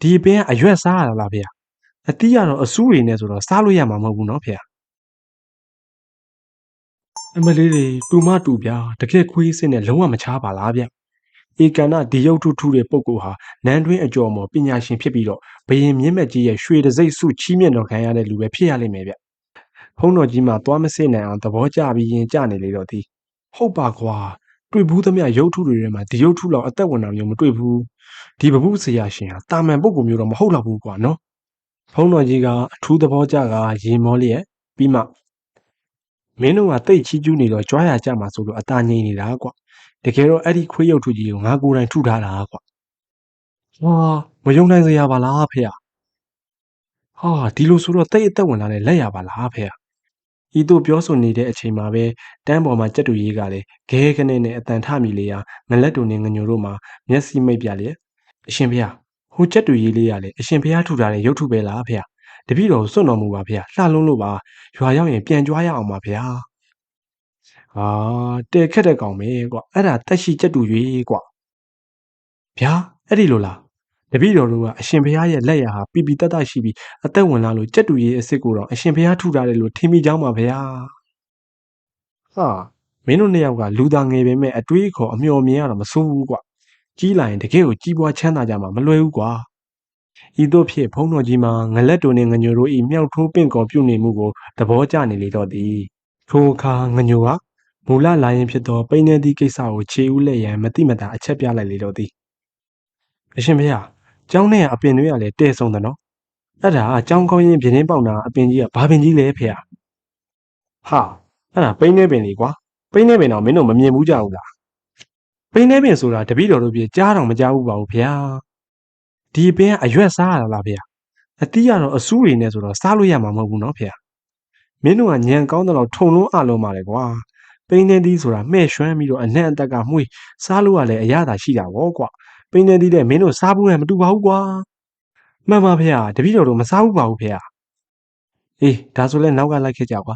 ဒီပင်ကအရွက်စားရတာလားဖေ။အတီးကတော့အဆူးတွေနဲ့ဆိုတော့စားလို့ရမှာမဟုတ်ဘူးနော်ဖေ။အမလေးတွေတူမတူပြတကယ်ခွေးစစ်နဲ့လုံးဝမချပါလားဗျ။ဧကန်နာဒီရုပ်ထုထုတဲ့ပုံကိုဟာနန်းတွင်းအကျော်မော်ပညာရှင်ဖြစ်ပြီးတော့ဘယင်မြင့်မက်ကြီးရဲ့ရွှေတစိမ့်စုချီးမြှင့်တော်ခံရတဲ့လူပဲဖြစ်ရလိမ့်မယ်ဗျ။ဖုံးတော်ကြီးမှာသွားမစစ်နိုင်အောင်သဘောကျပြီးရင်ကြနေလေတော့ဒီဟုတ်ပါကွာတွေ့ဘူးသမျှရုပ်ထုတွေထဲမှာဒီရုပ်ထုလောက်အသက်ဝင်တာမျိုးမတွေ့ဘူးဒီပပုဆရာရှင်ဟာတာမန်ပုဂ္ဂိုလ်မျိုးတော့မဟုတ်တော့ဘူးကွာနော်ဖုံးတော်ကြီးကအထူးသဘောကျကရေမောလျက်ပြီးမှမင်းတို့ကတိတ်ချီးကျူးနေတော့ကြွားရကြမှာဆိုလို့အသာငြိမ်နေတာကွာတကယ်တော့အဲ့ဒီခွေးရုပ်ထုကြီးကိုငါကိုယ်တိုင်ထုထားတာကွာဟာမယုံနိုင်စရာပါလားဖေဟာဒီလိုဆိုတော့တိတ်အသက်ဝင်လာတဲ့လက်ရပါလားဖေဤသို့ပြောဆိုနေတဲ့အချိန်မှာပဲတန်းပေါ်မှာကြက်တူရေးကလည်းဂဲကနေနဲ့အတန်ထမိလေရာငလက်တူနဲ့ငညိုတို့မှာမျက်စိမိတ်ပြလျက်အရှင်ဖေဟိုကြက်တူရေးလေးကလည်းအရှင်ဖေထူထားတဲ့ရုပ်ထုပဲလားဖေတပည့်တော်စွန့်တော်မူပါဖေလှလုံးလို့ပါရွာရောက်ရင်ပြန်ကြွားရအောင်ပါဖေဟာတဲခက်တဲ့ကောင်ပဲကွာအဲ့ဒါတက်ရှိကြက်တူရေးကွာဗျာအဲ့ဒီလိုလားတပည့်တော်တို့ကအရှင်ဘုရားရဲ့လက်ရဟာပီပီတတ်တရှိပြီးအသက်ဝင်လာလို့ကြက်တူရေးအစ်စ်ကိုတော့အရှင်ဘုရားထူထားတယ်လို့ထင်မိကြောင်းပါဗျာဟာမင်းတို့နှစ်ယောက်ကလူသားငယ်ပေမဲ့အတွေးခေါ်အမျှော်မြင်ရတော့မဆိုးဘူးကွာကြီးလာရင်တကယ်ကိုကြီးပွားချမ်းသာကြမှာမလွယ်ဘူးကွာဤသို့ဖြစ်ဖုံးတော်ကြီးမှာငလက်တူနှင့်ငညိုတို့ဤမြောက်ထိုးပင့်ကော်ပြုနေမှုကိုသဘောကျနေလေတော့သည်ထိုအခါငညိုဟာမူလလာရင်ဖြစ်သောပိန်းနေသည့်ကိစ္စကိုခြေဦးလက်ရန်မတိမတာအချက်ပြလိုက်လေတော့သည်အရှင်ဘုရားကျောင်းထဲကအပင်တွေကလည်းတဲဆုံးတယ်နော်အဲ့ဒါကျောင်းကောင်းရင်ပြင်းင်းပေါက်တာအပင်ကြီးကဘာပင်ကြီးလဲဖေဟာအဲ့ဒါပိန်းနေပင်လေကွာပိန်းနေပင်တော့မင်းတို့မမြင်ဘူးကြဘူးလားပိန်းနေပင်ဆိုတာတပည့်တော်တို့ပြကြားတော့မကြားဘူးပါဘူးဖေဒီပင်ကအရွက်စားရတာလားဖေအတီးကတော့အဆူးတွေနဲ့ဆိုတော့စားလို့ရမှာမဟုတ်ဘူးနော်ဖေမင်းတို့ကညံကောင်းတော့ထုံလုံးအလုံးပါလေကွာပိန်းနေသီးဆိုတာမှဲ့ရွှမ်းပြီးတော့အနှံ့အသက်ကမှုေးစားလို့ရလဲအရသာရှိတာဗောကွာပိန်းနေသီးတဲ့မင်းတို့စားဘူးနဲ့မတူပါဘူးကွာမှန်ပါဖေတပည့်တော်တို့မစားဘူးပါဘူးဖေအေးဒါဆိုလဲနောက်ကလိုက်ခဲ့ကြကွာ